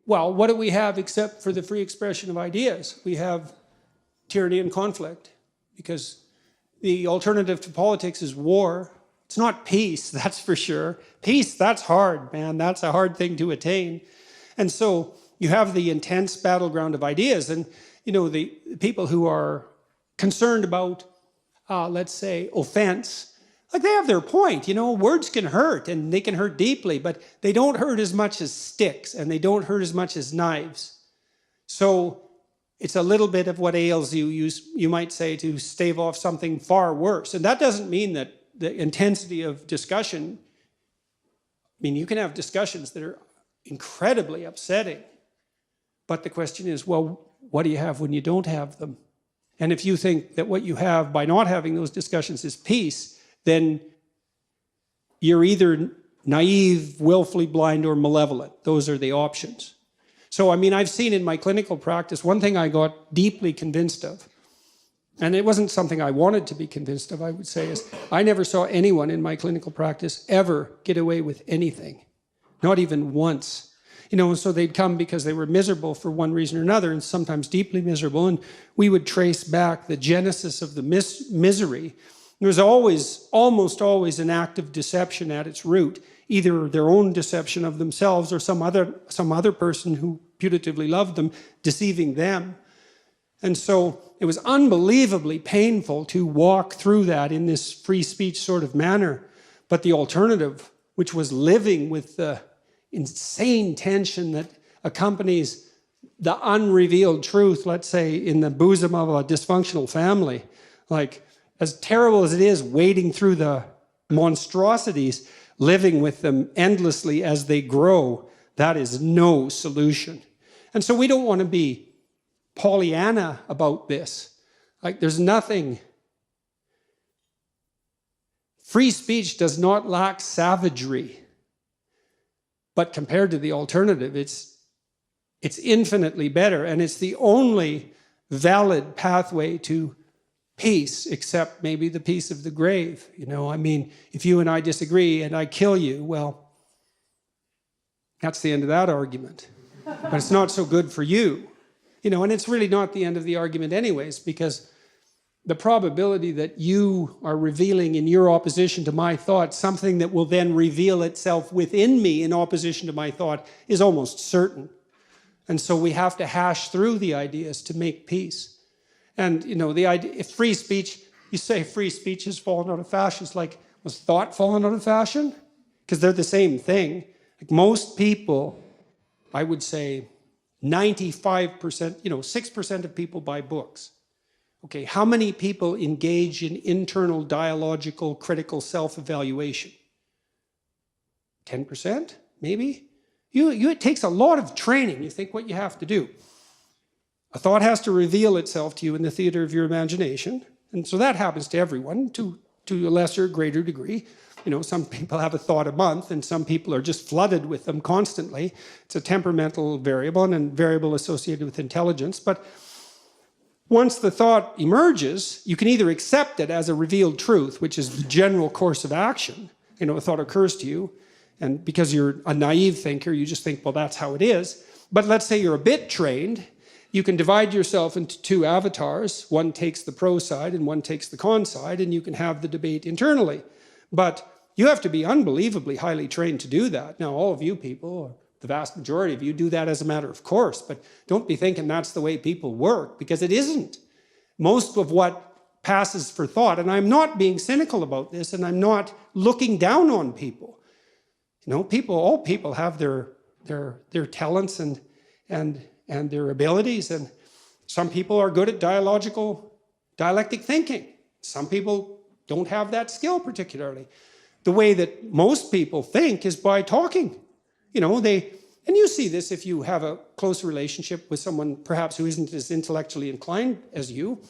well, what do we have except for the free expression of ideas? We have tyranny and conflict, because the alternative to politics is war. It's not peace, that's for sure. Peace, that's hard, man. That's a hard thing to attain. And so you have the intense battleground of ideas, and the people who are concerned about, let's say, offense, like they have their point. Words can hurt, and they can hurt deeply, but they don't hurt as much as sticks, and they don't hurt as much as knives. So it's a little bit of what ails you, you might say, to stave off something far worse. And that doesn't mean that the intensity of discussion, you can have discussions that are incredibly upsetting. But the question is, well, what do you have when you don't have them? And if you think that what you have by not having those discussions is peace, then you're either naive, willfully blind, or malevolent. Those are the options. So, I've seen in my clinical practice, one thing I got deeply convinced of, and it wasn't something I wanted to be convinced of, I would say, is I never saw anyone in my clinical practice ever get away with anything. Not even once. So they'd come because they were miserable for one reason or another, and sometimes deeply miserable, and we would trace back the genesis of the misery. There was almost always an act of deception at its root, either their own deception of themselves or some other person who putatively loved them, deceiving them. And so it was unbelievably painful to walk through that in this free speech sort of manner. But the alternative, which was living with the insane tension that accompanies the unrevealed truth, let's say, in the bosom of a dysfunctional family, like, as terrible as it is, wading through the monstrosities, living with them endlessly as they grow, that is no solution. And so we don't want to be Pollyanna about this. Like, there's nothing. Free speech does not lack savagery. But compared to the alternative, it's infinitely better. And it's the only valid pathway to peace, except maybe the peace of the grave. If you and I disagree and I kill you, well, that's the end of that argument. But it's not so good for you. And it's really not the end of the argument anyways, because the probability that you are revealing in your opposition to my thought something that will then reveal itself within me in opposition to my thought is almost certain. And so we have to hash through the ideas to make peace. And, the idea, if free speech, you say free speech has fallen out of fashion, it's like, was thought fallen out of fashion? Because they're the same thing. Like, most people, I would say 95%, 6% of people buy books. Okay, how many people engage in internal dialogical critical self-evaluation? 10%, maybe? It takes a lot of training. You think what you have to do. A thought has to reveal itself to you in the theater of your imagination. And so that happens to everyone to a lesser or greater degree. Some people have a thought a month, and some people are just flooded with them constantly. It's a temperamental variable and a variable associated with intelligence. But once the thought emerges, you can either accept it as a revealed truth, which is the general course of action. A thought occurs to you, and because you're a naive thinker, you just think, well, that's how it is. But let's say you're a bit trained, you can divide yourself into two avatars. One takes the pro side and one takes the con side, and you can have the debate internally. But you have to be unbelievably highly trained to do that. Now, all of you people, or the vast majority of you, do that as a matter of course, but don't be thinking that's the way people work, because it isn't. Most of what passes for thought, and I'm not being cynical about this, and I'm not looking down on people. All people have their talents and their abilities, and some people are good at dialectic thinking. Some people don't have that skill particularly. The way that most people think is by talking. And you see this if you have a close relationship with someone perhaps who isn't as intellectually inclined as you.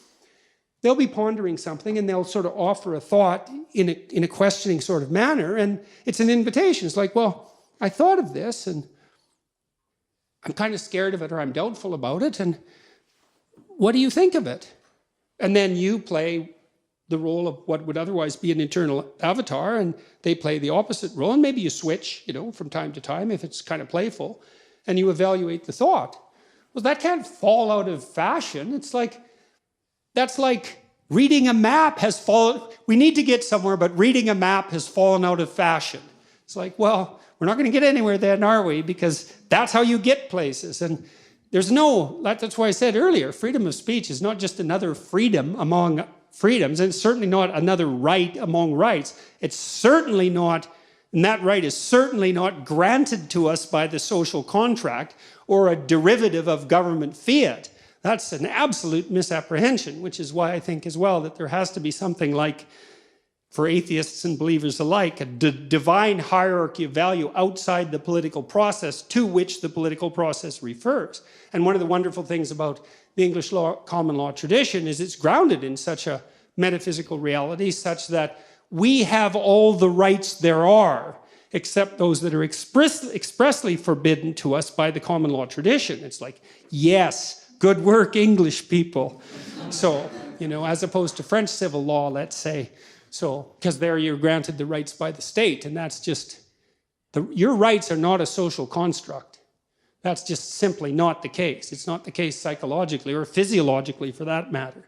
They'll be pondering something and they'll sort of offer a thought in a questioning sort of manner, and it's an invitation. It's like, well, I thought of this and I'm kind of scared of it, or I'm doubtful about it, and what do you think of it? And then you play the role of what would otherwise be an internal avatar, and they play the opposite role, and maybe you switch, from time to time if it's kind of playful. and you evaluate the thought. Well, that can't fall out of fashion. That's like reading a map has fallen. We need to get somewhere, but reading a map has fallen out of fashion. It's like, well, we're not going to get anywhere then, are we? Because that's how you get places. And that's why I said earlier, freedom of speech is not just another freedom among freedoms, and it's certainly not another right among rights. It's certainly not, and that right is certainly not granted to us by the social contract or a derivative of government fiat. That's an absolute misapprehension, which is why I think as well that there has to be something like, for atheists and believers alike, a divine hierarchy of value outside the political process to which the political process refers. And one of the wonderful things about the English common law tradition is it's grounded in such a metaphysical reality such that we have all the rights there are, except those that are expressly forbidden to us by the common law tradition. It's like, yes, good work, English people. So, as opposed to French civil law, let's say, because there you're granted the rights by the state, and that's just, your rights are not a social construct. That's just simply not the case. It's not the case psychologically or physiologically for that matter.